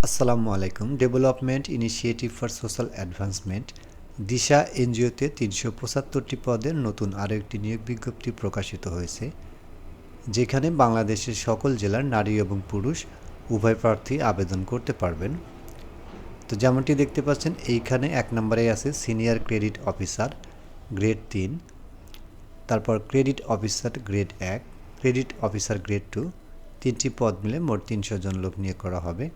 আসসালামু আলাইকুম। Development initiative for social advancement Disha এনজিওতে ৩৭৫টি পদের নতুন আরও একটি নিয়োগ বিজ্ঞপ্তি প্রকাশিত হয়েছে, যেখানে বাংলাদেশের সকল জেলার নারী এবং পুরুষ উভয় প্রার্থী আবেদন করতে পারবেন। তো যেমনটি দেখতে পাচ্ছেন, এইখানে ১ নম্বরে আছে সিনিয়র ক্রেডিট অফিসার গ্রেড ৩, তারপর credit officer grade ১, credit officer grade ২, ৩টি পদ মিলে মোট ৩০০ জন লোক নিয়োগ করা হবে।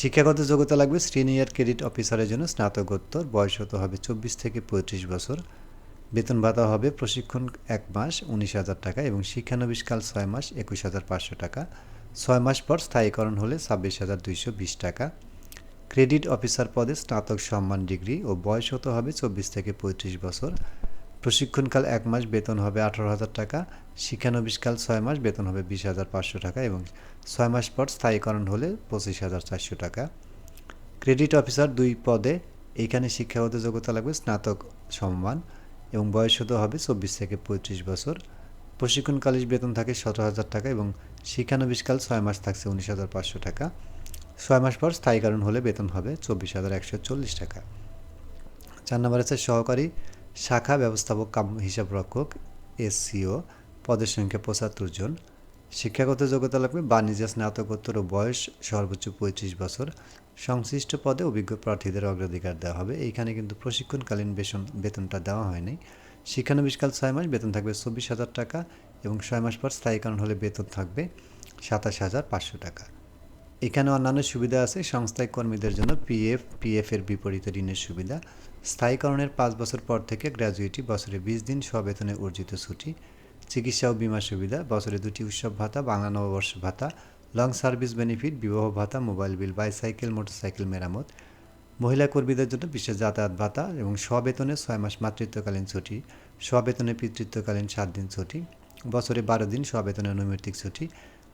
শিক্ষাগত যোগ্যতা লাগবে সিনিয়র ক্রেডিট অফিসারের জন্য স্নাতকোত্তর, বয়স হতে হবে ২৪ থেকে ৩৫ বছর, বেতন ভাতা হবে প্রশিক্ষণ ১ মাস ১৯,০০০ টাকা এবং শিক্ষানবিশকাল ৬ মাস ২১,৫০০ টাকা, ৬ মাস পর স্থায়ীকরণ হলে ২৬,২২০ টাকা। ক্রেডিট অফিসার পদে স্নাতক সম্মান ডিগ্রি ও বয়স হতে হবে ২৪ থেকে ৩৫ বছর, প্রশিক্ষণকাল ১ মাস, বেতন হবে ১৮,০০০ টাকা, শিক্ষানবিশকাল ৬ মাস, বেতন হবে ২০,৫০০ টাকা এবং ৬ মাস পর স্থায়ীকরণ হলে ২৫,৪০০ টাকা। ক্রেডিট অফিসার ২ পদে এইখানে শিক্ষাগত যোগ্যতা লাগবে স্নাতক সমমান এবং বয়স হতে হবে ২৪ থেকে ৩৫ বছর, প্রশিক্ষণকালীন বেতন থাকে ১৭,০০০ টাকা এবং শিক্ষানবিশকাল ৬ মাস থাকছে ১৯,৫০০ টাকা, ৬ মাস পর স্থায়ীকরণ হলে বেতন হবে ২৪,১৪০ টাকা। ৪ নম্বর আছে সহকারী শাখা ব্যবস্থাপক কাম হিসাবরক্ষক এসসিও, পদের সংখ্যা ৭৫ জন। শিক্ষাগত যোগ্যতা লাগবে বাণিজ্য স্নাতকোত্তর ও বয়স সর্বোচ্চ ৩৫ বছর। সংশ্লিষ্ট পদে অভিজ্ঞ প্রার্থীদের অগ্রাধিকার দেওয়া হবে। এইখানে কিন্তু প্রশিক্ষণকালীন বেতনটা দেওয়া হয়নি। শিক্ষানবিশকাল ৬ মাস, বেতন থাকবে ২৪,০০০ টাকা এবং ৬ মাস পর স্থায়ীকরণ হলে বেতন থাকবে ২৭,৫০০ টাকা। এখানে অন্যান্য সুবিধা আছে। সংস্থায় কর্মীদের জন্য পিএফ এর বিপরীতে ঋণের সুবিধা, স্থায়ীকরণের ৫ বছর পর থেকে গ্র্যাজুইটি, বছরে ২০ দিন স্ববেতনে অর্জিত ছুটি, চিকিৎসা ও বিমা সুবিধা, বছরে ২টি উৎসব ভাতা, বাংলা নববর্ষ ভাতা, লং সার্ভিস বেনিফিট, বিবাহ ভাতা, মোবাইল বিল, বাইসাইকেল, মোটরসাইকেল মেরামত, মহিলা কর্মীদের জন্য বিশেষ যাতায়াত ভাতা এবং স্ববেতনে ৬ মাস মাতৃত্বকালীন ছুটি, স্ববেতনে পিতৃত্বকালীন ৭ দিন ছুটি, বছরে ১২ দিন স্ববেতনে নৈমিত্তিক ছুটি,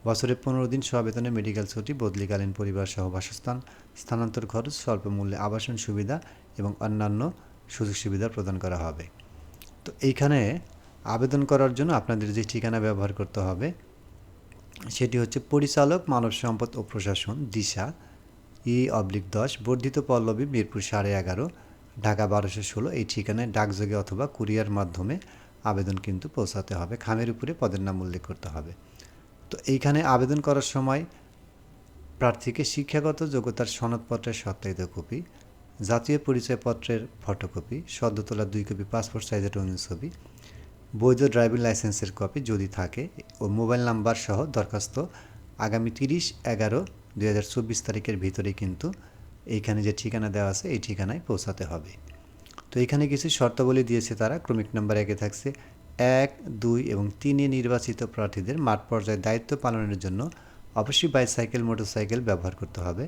বছরে ১৫ দিন স্ববেতনে মেডিকেল ছুটি, বদলিকালীন পরিবার সহ বাসস্থান, স্থানান্তর খরচ, স্বল্প মূল্যে আবাসন সুবিধা এবং অন্যান্য সুযোগ সুবিধা প্রদান করা হবে। তো এইখানে আবেদন করার জন্য আপনাদের যে ঠিকানা ব্যবহার করতে হবে সেটি হচ্ছে পরিচালক মানব সম্পদ ও প্রশাসন দিশা ই/10 বর্ধিত পল্লবী, মিরপুর 11.5, ঢাকা ১২১৬। এই ঠিকানায় ডাকযোগে অথবা কুরিয়ার মাধ্যমে আবেদন কিন্তু পৌঁছাতে হবে। খামের উপরে পদের নাম উল্লেখ করতে হবে। তো এইখানে আবেদন করার সময় প্রার্থীকে শিক্ষাগত যোগ্যতার সনদপত্রের সত্যায়িত কপি, জাতীয় পরিচয়পত্রের ফটোকপি, সদ্য তোলা ২ কপি পাসপোর্ট সাইজের রঙিন ছবি, বৈধ ড্রাইভিং লাইসেন্সের কপি যদি থাকে ও মোবাইল নাম্বার সহ দরখাস্ত আগামী ৩০/১১/২০২৪ তারিখের ভিতরেই কিন্তু এইখানে যে ঠিকানা দেওয়া আছে এই ঠিকানায় পৌঁছাতে হবে। তো এখানে কিছু শর্তাবলী দিয়েছে তারা। ক্রমিক নাম্বার ১-এ থাকছে ১, ২ এবং ৩-এ নির্বাচিত প্রার্থীদের মাঠ পর্যায়ে দায়িত্ব পালনের জন্য অবশ্যই বাইসাইকেল, মোটরসাইকেল ব্যবহার করতে হবে।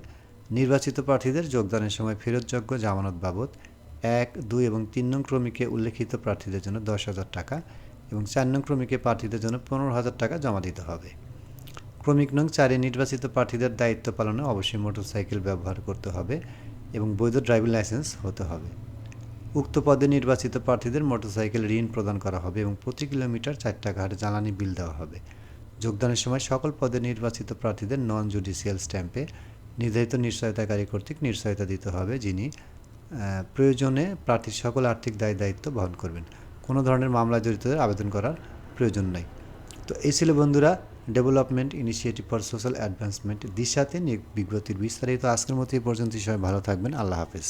নির্বাচিত প্রার্থীদের যোগদানের সময় ফেরতযোগ্য জামানত বাবদ ১, ২ এবং ৩ নং ক্রমিকে উল্লেখিত প্রার্থীদের জন্য ১০,০০০ টাকা এবং ৪ নং ক্রমিকে প্রার্থীদের জন্য ১৫,০০০ টাকা জমা দিতে হবে। ক্রমিক নং ৪-এ নির্বাচিত প্রার্থীদের দায়িত্ব পালনে অবশ্যই মোটরসাইকেল ব্যবহার করতে হবে এবং বৈধ ড্রাইভিং লাইসেন্স হতে হবে। উক্ত পদে নির্বাচিত প্রার্থীদের মোটরসাইকেল ঋণ প্রদান করা হবে এবং প্রতি কিলোমিটার ৪ টাকা হারে জ্বালানি বিল দেওয়া হবে। যোগদানের সময় সকল পদে নির্বাচিত প্রার্থীদের নন জুডিশিয়াল স্ট্যাম্পে নির্ধারিত নিশ্চয়তাকারী কর্তৃক নিশ্চয়তা দিতে হবে, যিনি প্রয়োজনে প্রার্থীর সকল আর্থিক দায়িত্ব বহন করবেন। কোনো ধরনের মামলায় জড়িতদের আবেদন করার প্রয়োজন নেই। তো এই ছিল বন্ধুরা development initiative for social advancement দিশাতে নিয়োগ বিজ্ঞপ্তির বিস্তারিত। আজকের মতো এই পর্যন্তই। সবাই ভালো থাকবেন। আল্লাহ হাফেজ।